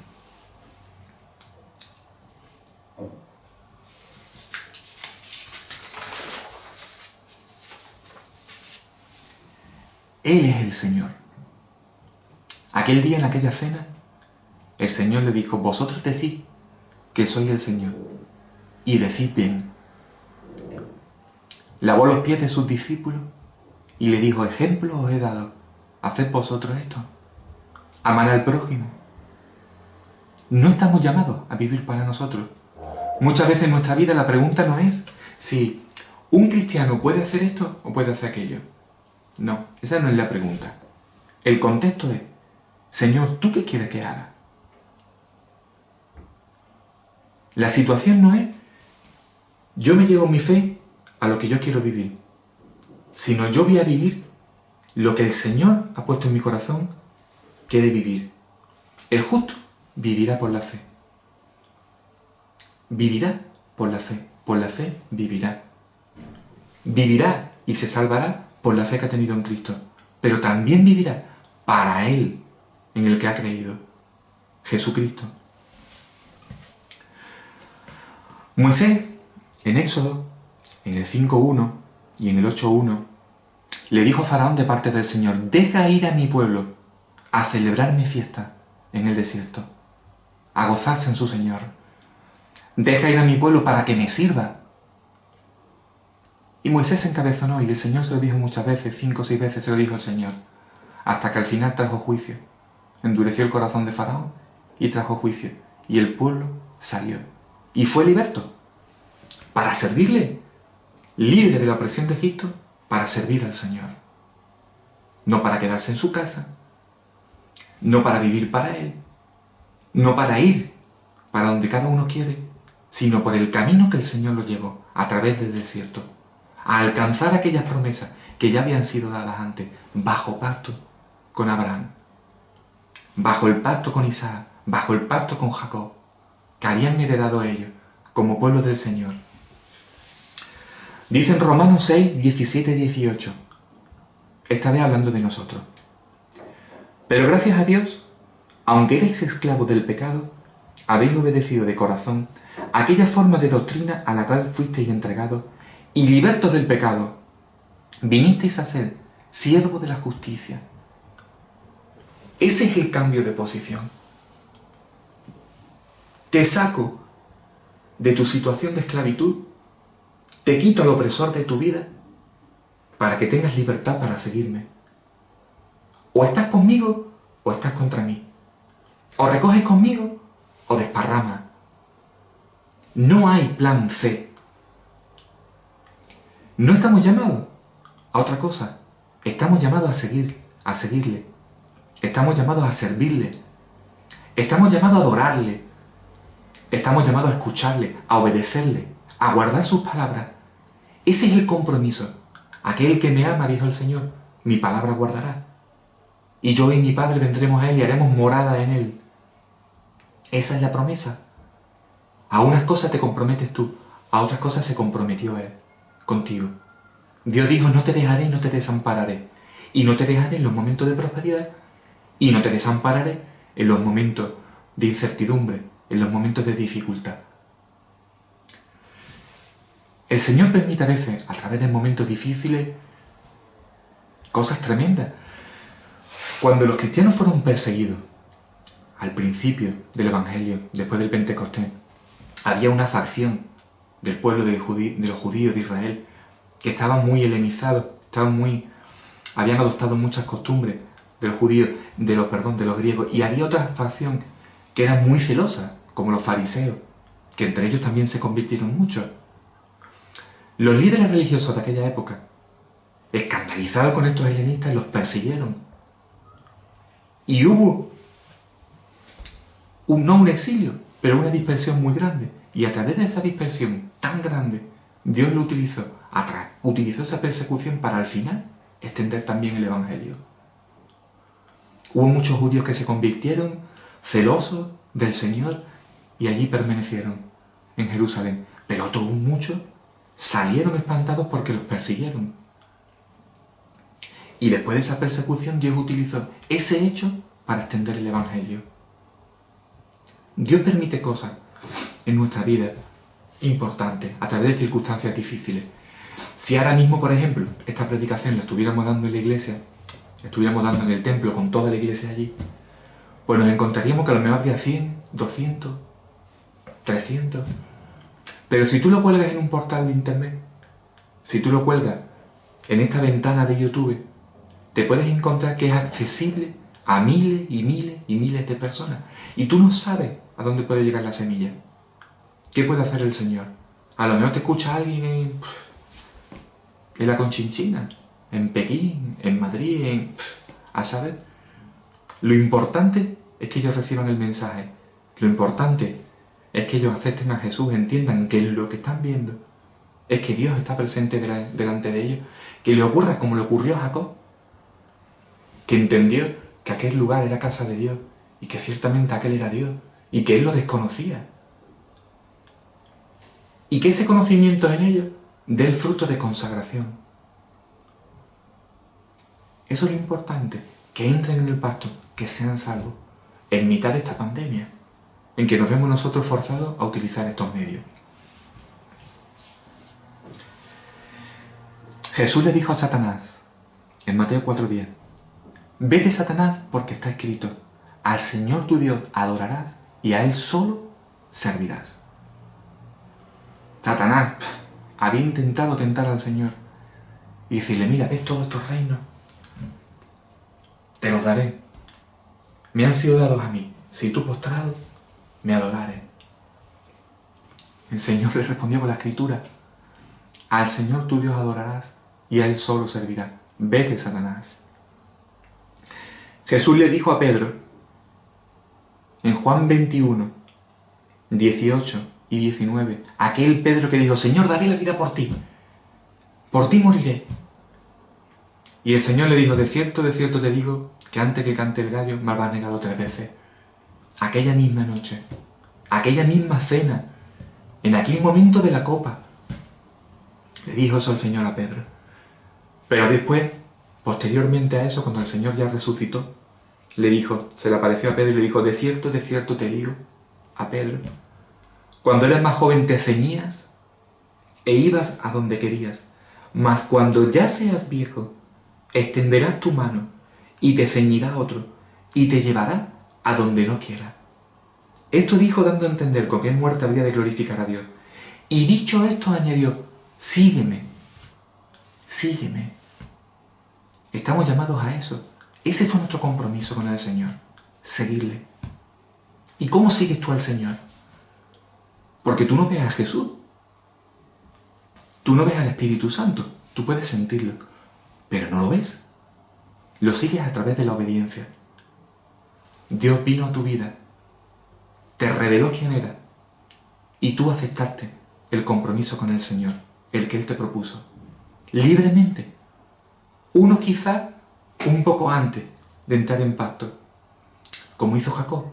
Él es el Señor. Aquel día, en aquella cena, el Señor le dijo, vosotros decís que soy el Señor, y decís bien. Lavó los pies de sus discípulos y le dijo, ejemplo os he dado, haced vosotros esto. Amad al prójimo. No estamos llamados a vivir para nosotros. Muchas veces en nuestra vida la pregunta no es si un cristiano puede hacer esto o puede hacer aquello. No, esa no es la pregunta. El contexto es, Señor, ¿tú qué quieres que haga? La situación no es, yo me llevo mi fe a lo que yo quiero vivir, sino yo voy a vivir lo que el Señor ha puesto en mi corazón que he de vivir. El justo vivirá por la fe. Vivirá por la fe vivirá. Vivirá y se salvará por la fe que ha tenido en Cristo, pero también vivirá para Él, en el que ha creído, Jesucristo. Moisés, en Éxodo, en el 5.1 y en el 8.1, le dijo a Faraón de parte del Señor, deja ir a mi pueblo a celebrar mi fiesta en el desierto, a gozarse en su Señor. Deja ir a mi pueblo para que me sirva. Y Moisés se encabezonó y el Señor se lo dijo muchas veces, 5 o 6 veces se lo dijo el Señor, hasta que al final trajo juicio. Endureció el corazón de Faraón y trajo juicio. Y el pueblo salió. Y fue liberto para servirle, libre de la opresión de Egipto, para servir al Señor. No para quedarse en su casa, no para vivir para Él, no para ir para donde cada uno quiere, sino por el camino que el Señor lo llevó a través del desierto, a alcanzar aquellas promesas que ya habían sido dadas antes, bajo pacto con Abraham, bajo el pacto con Isaac, bajo el pacto con Jacob, que habían heredado ellos como pueblo del Señor. Dice en Romanos 6, 17 y 18, esta vez hablando de nosotros. Pero gracias a Dios, aunque erais esclavos del pecado, habéis obedecido de corazón aquella forma de doctrina a la cual fuisteis entregados, y libertos del pecado, vinisteis a ser siervos de la justicia. Ese es el cambio de posición. Te saco de tu situación de esclavitud, te quito al opresor de tu vida, para que tengas libertad para seguirme. O estás conmigo o estás contra mí. O recoges conmigo o desparramas. No hay plan C. No estamos llamados a otra cosa. Estamos llamados a seguirle. Estamos llamados a servirle. Estamos llamados a adorarle. Estamos llamados a escucharle, a obedecerle, a guardar sus palabras. Ese es el compromiso. Aquel que me ama, dijo el Señor, mi palabra guardará. Y yo y mi Padre vendremos a Él y haremos morada en Él. Esa es la promesa. A unas cosas te comprometes tú, a otras cosas se comprometió Él contigo. Dios dijo, no te dejaré y no te desampararé. Y no te dejaré en los momentos de prosperidad y no te desampararé en los momentos de incertidumbre, en los momentos de dificultad. El Señor permite a veces, a través de momentos difíciles, cosas tremendas. Cuando los cristianos fueron perseguidos, al principio del Evangelio, después del Pentecostés, había una facción del pueblo de los judíos de Israel que estaban muy helenizados, habían adoptado muchas costumbres de los judíos, de los griegos, y había otra facción que era muy celosa, como los fariseos, que entre ellos también se convirtieron muchos. Los líderes religiosos de aquella época, escandalizados con estos helenistas, los persiguieron. Y hubo, no un exilio, pero una dispersión muy grande. Y a través de esa dispersión tan grande, Dios lo utilizó esa persecución para al final extender también el Evangelio. Hubo muchos judíos que se convirtieron celosos del Señor y allí permanecieron en Jerusalén. Pero otros muchos salieron espantados porque los persiguieron. Y después de esa persecución, Dios utilizó ese hecho para extender el Evangelio. Dios permite cosas en nuestra vida importantes, a través de circunstancias difíciles. Si ahora mismo, por ejemplo, esta predicación la estuviéramos dando en la iglesia, estuviéramos dando en el templo con toda la iglesia allí, pues nos encontraríamos que a lo mejor habría 100, 200, 300. Pero si tú lo cuelgas en un portal de internet, si tú lo cuelgas en esta ventana de YouTube, te puedes encontrar que es accesible a miles y miles y miles de personas. Y tú no sabes a dónde puede llegar la semilla. ¿Qué puede hacer el Señor? A lo mejor te escucha alguien en la Conchinchina, en Pekín, en Madrid, a saber. Lo importante es que ellos reciban el mensaje. Lo importante es que ellos acepten a Jesús, entiendan que lo que están viendo es que Dios está presente delante de ellos, que le ocurra como le ocurrió a Jacob, que entendió que aquel lugar era casa de Dios y que ciertamente aquel era Dios y que él lo desconocía. Y que ese conocimiento en ellos dé el fruto de consagración. Eso es lo importante, que entren en el pacto, que sean salvos, en mitad de esta pandemia, en que nos vemos nosotros forzados a utilizar estos medios. Jesús le dijo a Satanás, en Mateo 4:10, vete, Satanás, porque está escrito, al Señor tu Dios adorarás y a Él solo servirás. Satanás había intentado tentar al Señor y decirle, mira, ves todos estos reinos, te los daré, me han sido dados a mí, si tú postrado me adorares. El Señor le respondió con la Escritura, al Señor tu Dios adorarás y a Él solo servirás. Vete, Satanás. Jesús le dijo a Pedro, en Juan 21, 18 y 19, aquel Pedro que dijo, Señor, daré la vida por ti moriré. Y el Señor le dijo, de cierto te digo, que antes que cante el gallo me habrás negado 3 veces. Aquella misma noche, aquella misma cena, en aquel momento de la copa, le dijo eso el Señor a Pedro. Pero después, posteriormente a eso, cuando el Señor ya resucitó, le dijo, se le apareció a Pedro y le dijo, de cierto te digo, a Pedro, cuando eras más joven te ceñías e ibas a donde querías, mas cuando ya seas viejo, extenderás tu mano y te ceñirá otro y te llevará a donde no quieras. Esto dijo dando a entender con qué muerte habría de glorificar a Dios. Y dicho esto añadió, sígueme, sígueme. Estamos llamados a eso. Ese fue nuestro compromiso con el Señor, seguirle. ¿Y cómo sigues tú al Señor? Porque tú no ves a Jesús, tú no ves al Espíritu Santo, tú puedes sentirlo, pero no lo ves. Lo sigues a través de la obediencia. Dios vino a tu vida, te reveló quién era, y tú aceptaste el compromiso con el Señor, el que Él te propuso, libremente. Uno quizá un poco antes de entrar en pacto, como hizo Jacob.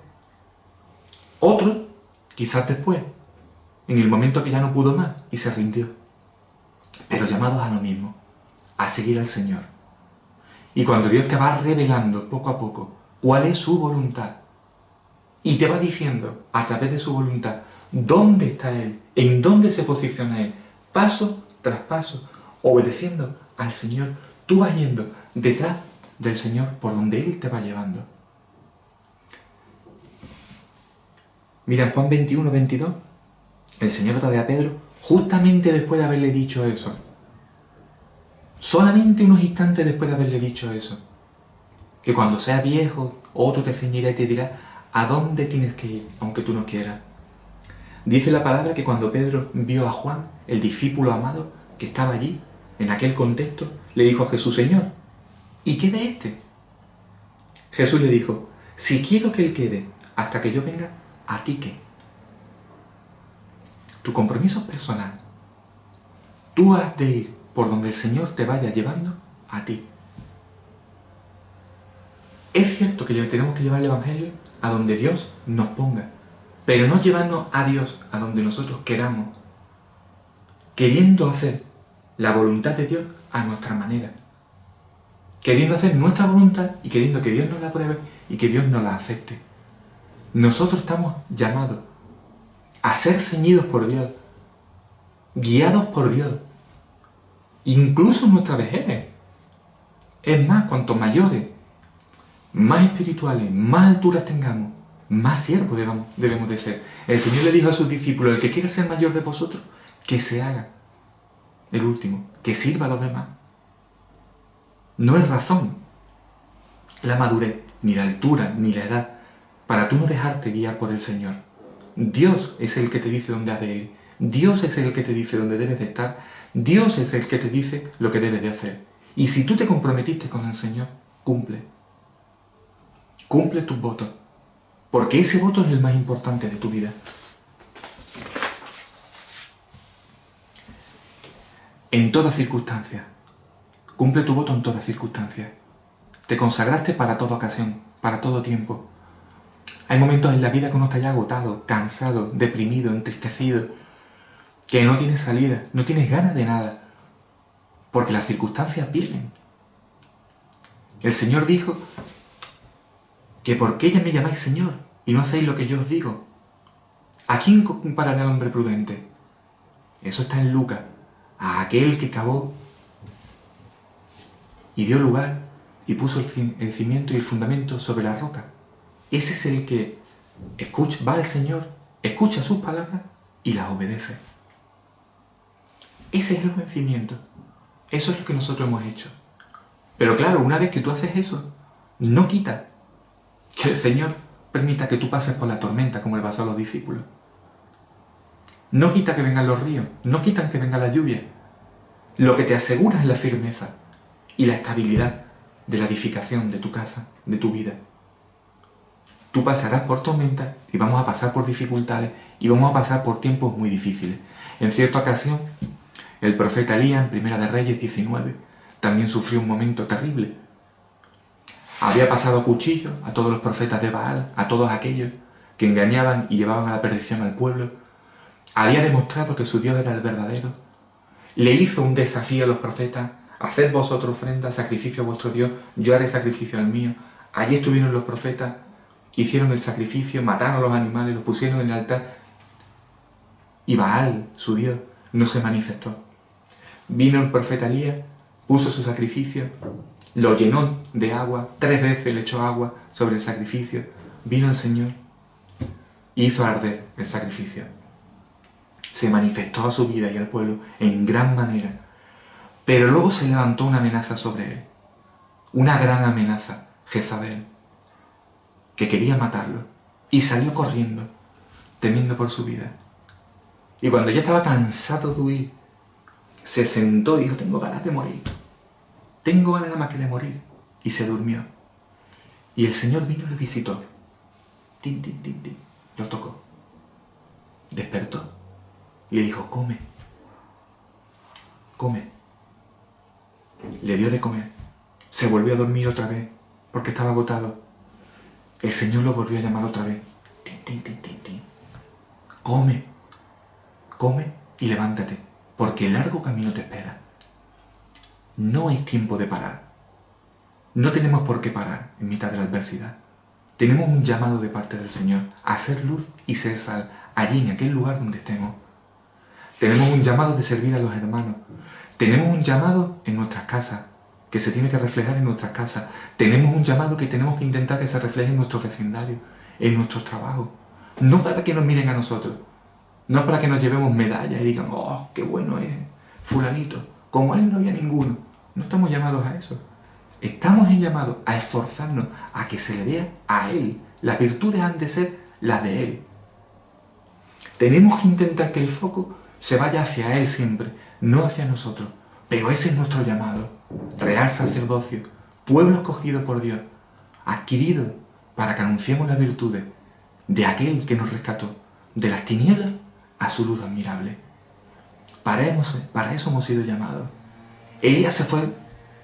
Otro quizás después, en el momento que ya no pudo más y se rindió. Pero llamados a lo mismo, a seguir al Señor. Y cuando Dios te va revelando poco a poco cuál es su voluntad, y te va diciendo a través de su voluntad dónde está Él, en dónde se posiciona Él, paso tras paso, obedeciendo al Señor, tú vas yendo detrás del Señor por donde Él te va llevando. Mira, en Juan 21, 22, el Señor otra vez a Pedro, justamente después de haberle dicho eso, solamente unos instantes después de haberle dicho eso, que cuando seas viejo, otro te ceñirá y te dirá a dónde tienes que ir, aunque tú no quieras. Dice la palabra que cuando Pedro vio a Juan, el discípulo amado, que estaba allí, en aquel contexto, le dijo a Jesús, Señor, ¿y qué de este? Jesús le dijo, si quiero que él quede hasta que yo venga, ¿a ti qué? Tu compromiso es personal. Tú has de ir por donde el Señor te vaya llevando a ti. Es cierto que tenemos que llevar el Evangelio a donde Dios nos ponga, pero no llevarnos a Dios a donde nosotros queramos, queriendo hacer la voluntad de Dios a nuestra manera, queriendo hacer nuestra voluntad y queriendo que Dios nos la apruebe y que Dios nos la acepte. Nosotros estamos llamados a ser ceñidos por Dios, guiados por Dios, incluso en nuestra vejez. Es más, cuanto mayores, más espirituales, más alturas tengamos, más siervos debemos de ser. El Señor le dijo a sus discípulos: el que quiera ser mayor de vosotros, que se haga el último, que sirva a los demás. No es razón la madurez, ni la altura, ni la edad, para tú no dejarte guiar por el Señor. Dios es el que te dice dónde has de ir. Dios es el que te dice dónde debes de estar. Dios es el que te dice lo que debes de hacer. Y si tú te comprometiste con el Señor, cumple. Cumple tus votos. Porque ese voto es el más importante de tu vida. En todas circunstancias. Cumple tu voto en todas circunstancias. Te consagraste para toda ocasión, para todo tiempo. Hay momentos en la vida que uno está ya agotado, cansado, deprimido, entristecido, que no tienes salida, no tienes ganas de nada, porque las circunstancias vienen. El Señor dijo que ¿por qué ya me llamáis Señor y no hacéis lo que yo os digo? ¿A quién compararé al hombre prudente? Eso está en Lucas, a aquel que cavó y dio lugar y puso el cimiento y el fundamento sobre la roca. Ese es el que va al Señor, escucha sus palabras y las obedece. Ese es el buen cimiento. Eso es lo que nosotros hemos hecho. Pero claro, una vez que tú haces eso, no quita que el Señor permita que tú pases por la tormenta como le pasó a los discípulos. No quita que vengan los ríos, no quitan que venga la lluvia. Lo que te asegura es la firmeza y la estabilidad de la edificación de tu casa, de tu vida. Tú pasarás por tormentas y vamos a pasar por dificultades y vamos a pasar por tiempos muy difíciles. En cierta ocasión, el profeta Elías, en Primera de Reyes 19, también sufrió un momento terrible. Había pasado a cuchillo a todos los profetas de Baal, a todos aquellos que engañaban y llevaban a la perdición al pueblo. Había demostrado que su Dios era el verdadero. Le hizo un desafío a los profetas: haced vosotros ofrenda, sacrificio a vuestro Dios, yo haré sacrificio al mío. Allí estuvieron los profetas, hicieron el sacrificio, mataron a los animales, los pusieron en el altar. Y Baal, su Dios, no se manifestó. Vino el profeta Elías, puso su sacrificio, lo llenó de agua, 3 veces le echó agua sobre el sacrificio. Vino el Señor y hizo arder el sacrificio. Se manifestó a su vida y al pueblo en gran manera. Pero luego se levantó una amenaza sobre él. Una gran amenaza, Jezabel, que quería matarlo. Y salió corriendo, temiendo por su vida. Y cuando ya estaba cansado de huir, se sentó y dijo: tengo ganas de morir. Tengo ganas nada más que de morir. Y se durmió. Y el Señor vino y lo visitó. Tin, tin, tin, tin. Lo tocó. Despertó. Y le dijo: come. Come. Le dio de comer. Se volvió a dormir otra vez, porque estaba agotado. El Señor lo volvió a llamar otra vez. Tin, tin, tin, tin, tin. Come. Come y levántate, porque el largo camino te espera. No es tiempo de parar. No tenemos por qué parar en mitad de la adversidad. Tenemos un llamado de parte del Señor a ser luz y ser sal allí en aquel lugar donde estemos. Tenemos un llamado de servir a los hermanos. Tenemos un llamado en nuestras casas, que se tiene que reflejar en nuestras casas. Tenemos un llamado que tenemos que intentar que se refleje en nuestros vecindarios, en nuestros trabajos. No para que nos miren a nosotros, no para que nos llevemos medallas y digan: oh, qué bueno es fulanito, como él no había ninguno. No estamos llamados a eso. Estamos llamados a esforzarnos, a que se le vea a él. Las virtudes han de ser las de él. Tenemos que intentar que el foco se vaya hacia él siempre, no hacia nosotros. Pero ese es nuestro llamado. Real sacerdocio, pueblo escogido por Dios, adquirido para que anunciemos las virtudes de aquel que nos rescató de las tinieblas a su luz admirable. Para eso hemos sido llamados. Elías se fue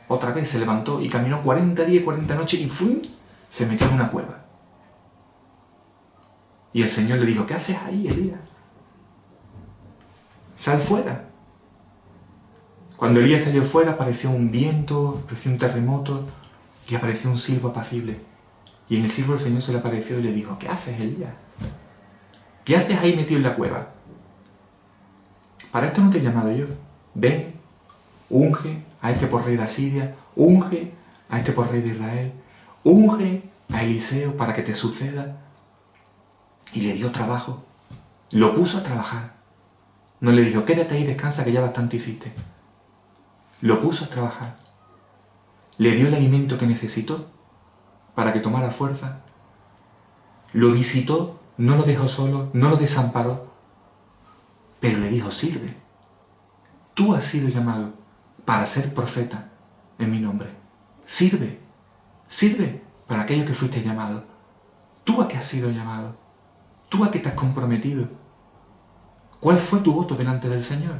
otra vez, se levantó y caminó 40 días y 40 noches y ¡fum!, se metió en una cueva. Y el Señor le dijo: ¿qué haces ahí, Elías? Sal fuera. Cuando Elías salió fuera, apareció un viento, apareció un terremoto y apareció un silbo apacible. Y en el silbo el Señor se le apareció y le dijo: ¿qué haces, Elías? ¿Qué haces ahí metido en la cueva? Para esto no te he llamado yo. Ven, unge a este por rey de Asiria, unge a este por rey de Israel, unge a Eliseo para que te suceda. Y le dio trabajo, lo puso a trabajar. No le dijo, quédate ahí, descansa que ya bastante hiciste. Lo puso a trabajar. Le dio el alimento que necesitó para que tomara fuerza. Lo visitó, no lo dejó solo, no lo desamparó, pero le dijo, sirve. Tú has sido llamado para ser profeta en mi nombre. Sirve, sirve para aquello que fuiste llamado. ¿Tú a qué has sido llamado? ¿Tú a qué te has comprometido? ¿Cuál fue tu voto delante del Señor?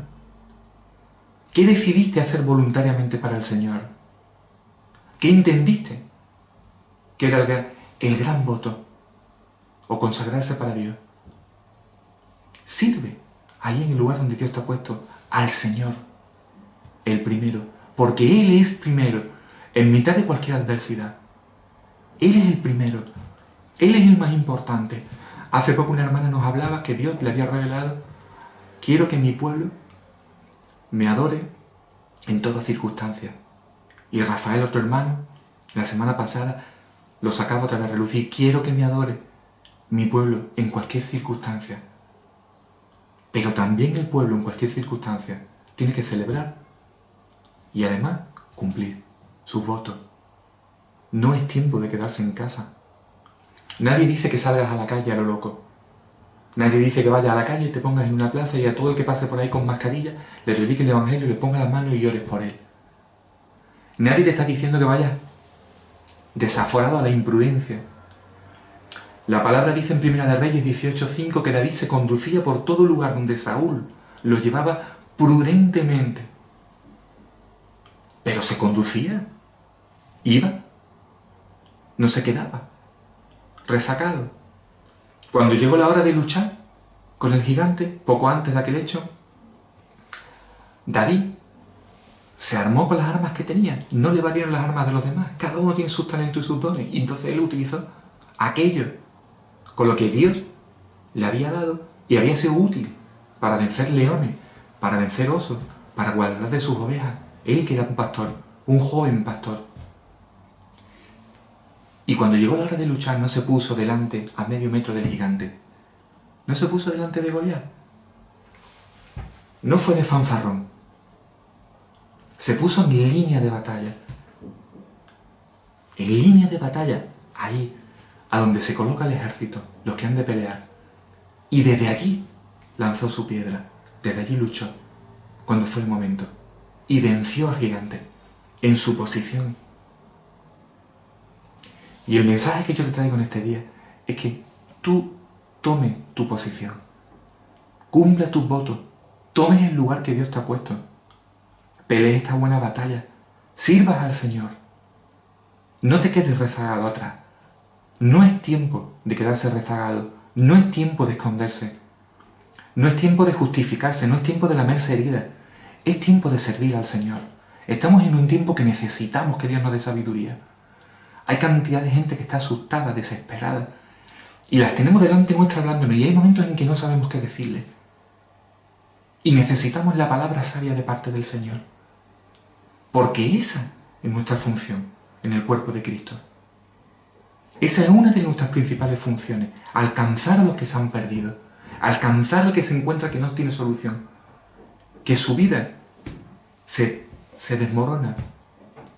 ¿Qué decidiste hacer voluntariamente para el Señor? ¿Qué entendiste que era el gran voto? O consagrarse para Dios. Sirve ahí en el lugar donde Dios te ha puesto al Señor, el primero, porque Él es primero en mitad de cualquier adversidad. Él es el primero, Él es el más importante. Hace poco una hermana nos hablaba que Dios le había revelado, quiero que mi pueblo me adore en todas circunstancias. Y Rafael, otro hermano, la semana pasada lo sacaba otra vez a relucir, quiero que me adore mi pueblo en cualquier circunstancia. Pero también el pueblo en cualquier circunstancia tiene que celebrar y además cumplir sus votos. No es tiempo de quedarse en casa. Nadie dice que salgas a la calle a lo loco. Nadie dice que vayas a la calle y te pongas en una plaza y a todo el que pase por ahí con mascarilla le prediques el evangelio, le pongas las manos y llores por él. Nadie te está diciendo que vayas desaforado a la imprudencia. La palabra dice en Primera de Reyes 18:5 que David se conducía por todo lugar donde Saúl lo llevaba prudentemente. Pero se conducía, iba, no se quedaba, rezagado. Cuando llegó la hora de luchar con el gigante, poco antes de aquel hecho, David se armó con las armas que tenía, no le valieron las armas de los demás, cada uno tiene sus talentos y sus dones, y entonces él utilizó aquello con lo que Dios le había dado y había sido útil para vencer leones, para vencer osos, para guardar de sus ovejas. Él que era un pastor, un joven pastor. Y cuando llegó la hora de luchar no se puso delante a medio metro del gigante. No se puso delante de Goliat. No fue de fanfarrón. Se puso en línea de batalla. En línea de batalla, ahí, a donde se coloca el ejército, los que han de pelear. Y desde allí lanzó su piedra, desde allí luchó, cuando fue el momento. Y venció al gigante, en su posición. Y el mensaje que yo te traigo en este día es que tú tomes tu posición, cumpla tus votos, tomes el lugar que Dios te ha puesto, pelees esta buena batalla, sirvas al Señor. No te quedes rezagado atrás. No es tiempo de quedarse rezagado, no es tiempo de esconderse, no es tiempo de justificarse, no es tiempo de lamerse heridas, es tiempo de servir al Señor. Estamos en un tiempo que necesitamos que Dios nos dé sabiduría. Hay cantidad de gente que está asustada, desesperada, y las tenemos delante nuestra hablándonos, y hay momentos en que no sabemos qué decirle. Y necesitamos la palabra sabia de parte del Señor, porque esa es nuestra función en el cuerpo de Cristo. Esa es una de nuestras principales funciones, alcanzar a los que se han perdido, alcanzar al que se encuentra que no tiene solución, que su vida se desmorona,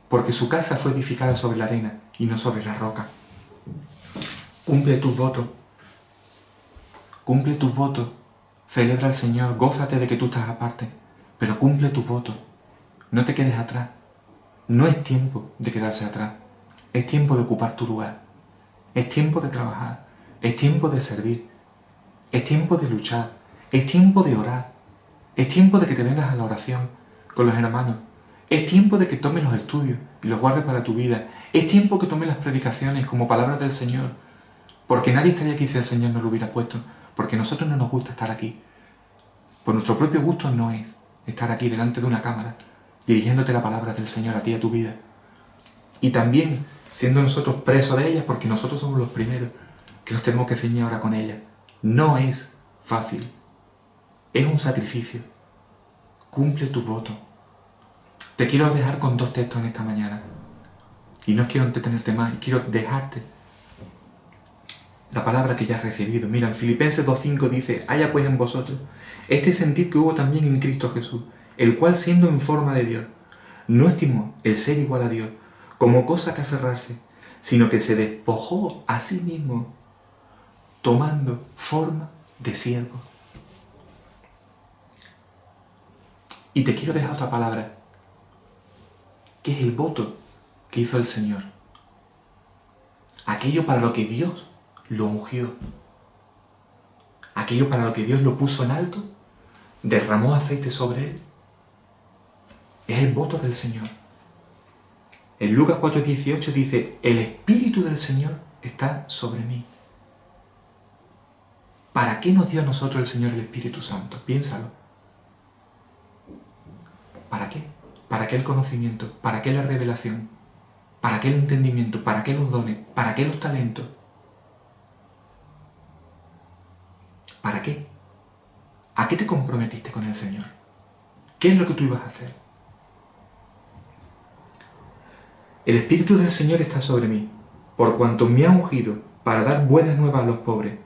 porque su casa fue edificada sobre la arena y no sobre la roca. Cumple tus votos, celebra al Señor, gózate de que tú estás aparte, pero cumple tus votos, no te quedes atrás. No es tiempo de quedarse atrás, es tiempo de ocupar tu lugar. Es tiempo de trabajar, es tiempo de servir, es tiempo de luchar, es tiempo de orar, es tiempo de que te vengas a la oración con los hermanos, es tiempo de que tomes los estudios y los guardes para tu vida, es tiempo que tomes las predicaciones como palabras del Señor, porque nadie estaría aquí si el Señor no lo hubiera puesto, porque a nosotros no nos gusta estar aquí. Por nuestro propio gusto no es estar aquí delante de una cámara, dirigiéndote la palabra del Señor a ti y a tu vida. Y también siendo nosotros presos de ellas, porque nosotros somos los primeros que nos tenemos que ceñir ahora con ellas. No es fácil, es un sacrificio. Cumple tu voto. Te quiero dejar con dos textos en esta mañana. Y no quiero entretenerte más, y quiero dejarte la palabra que ya has recibido. Mira, en Filipenses 2:5 dice: haya pues en vosotros este sentir que hubo también en Cristo Jesús, el cual, siendo en forma de Dios, no estimó el ser igual a Dios como cosa que aferrarse, sino que se despojó a sí mismo, tomando forma de siervo. Y te quiero dejar otra palabra, que es el voto que hizo el Señor. Aquello para lo que Dios lo ungió. Aquello para lo que Dios lo puso en alto, derramó aceite sobre él. Es el voto del Señor. En Lucas 4:18 dice: el Espíritu del Señor está sobre mí. ¿Para qué nos dio a nosotros el Señor el Espíritu Santo? Piénsalo. ¿Para qué? ¿Para qué el conocimiento? ¿Para qué la revelación? ¿Para qué el entendimiento? ¿Para qué los dones? ¿Para qué los talentos? ¿Para qué? ¿A qué te comprometiste con el Señor? ¿Qué es lo que tú ibas a hacer? El Espíritu del Señor está sobre mí, por cuanto me ha ungido para dar buenas nuevas a los pobres.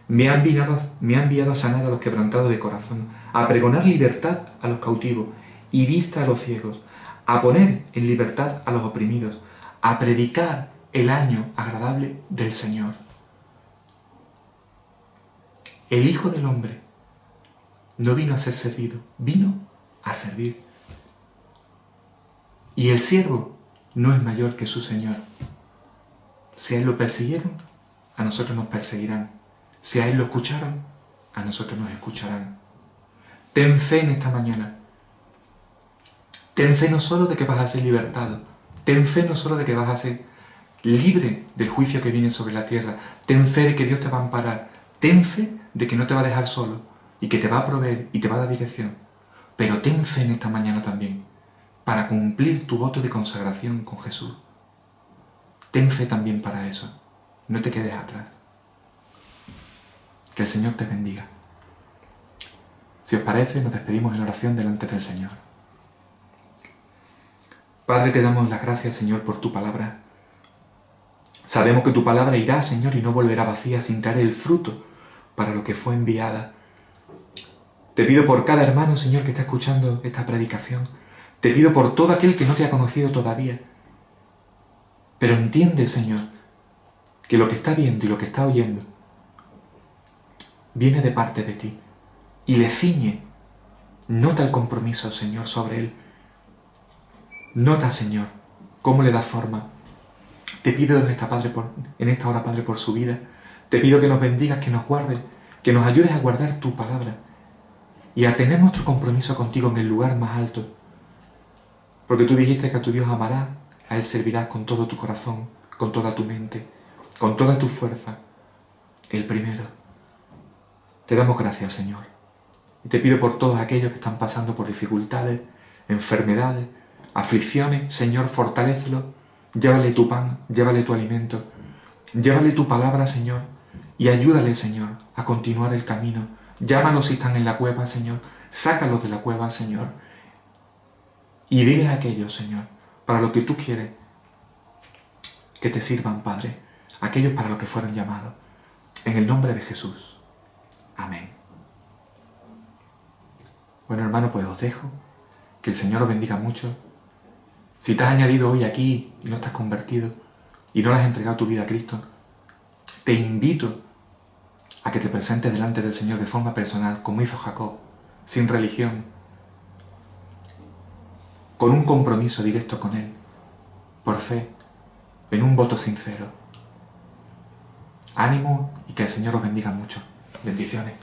Me ha enviado a sanar a los quebrantados de corazón, a pregonar libertad a los cautivos y vista a los ciegos, a poner en libertad a los oprimidos, a predicar el año agradable del Señor. El Hijo del Hombre no vino a ser servido, vino a servir. Y el siervo no es mayor que su Señor. Si a él lo persiguieron, a nosotros nos perseguirán. Si a él lo escucharon, a nosotros nos escucharán. Ten fe en esta mañana. Ten fe no solo de que vas a ser libertado, ten fe no solo de que vas a ser libre del juicio que viene sobre la tierra, ten fe de que Dios te va a amparar, ten fe de que no te va a dejar solo y que te va a proveer y te va a dar dirección, pero ten fe en esta mañana también para cumplir tu voto de consagración con Jesús. Ten fe también para eso, no te quedes atrás. Que el Señor te bendiga. Si os parece, nos despedimos en oración delante del Señor. Padre, te damos las gracias, Señor, por tu palabra. Sabemos que tu palabra irá, Señor, y no volverá vacía sin traer el fruto para lo que fue enviada. Te pido por cada hermano, Señor, que está escuchando esta predicación. Te pido por todo aquel que no te ha conocido todavía. Pero entiende, Señor, que lo que está viendo y lo que está oyendo viene de parte de ti. Y le ciñe. Nota el compromiso, Señor, sobre él. Nota, Señor, cómo le da forma. Te pido en esta hora, Padre, por su vida. Te pido que nos bendigas, que nos guardes, que nos ayudes a guardar tu palabra y a tener nuestro compromiso contigo en el lugar más alto. Porque tú dijiste que a tu Dios amarás, a Él servirás con todo tu corazón, con toda tu mente, con toda tu fuerza. El primero. Te damos gracias, Señor. Y te pido por todos aquellos que están pasando por dificultades, enfermedades, aflicciones. Señor, fortalécelo. Llévale tu pan, llévale tu alimento, llévale tu palabra, Señor, y ayúdale, Señor, a continuar el camino. Llámalos si están en la cueva, Señor. Sácalos de la cueva, Señor. Y dile a aquellos, Señor, para lo que tú quieres, que te sirvan, Padre, aquellos para lo que fueron llamados. En el nombre de Jesús. Amén. Bueno, hermano, pues os dejo. Que el Señor os bendiga mucho. Si te has añadido hoy aquí y no estás convertido y no le has entregado tu vida a Cristo, te invito a que te presentes delante del Señor de forma personal, como hizo Jacob, sin religión, con un compromiso directo con Él, por fe, en un voto sincero. Ánimo y que el Señor os bendiga mucho. Bendiciones.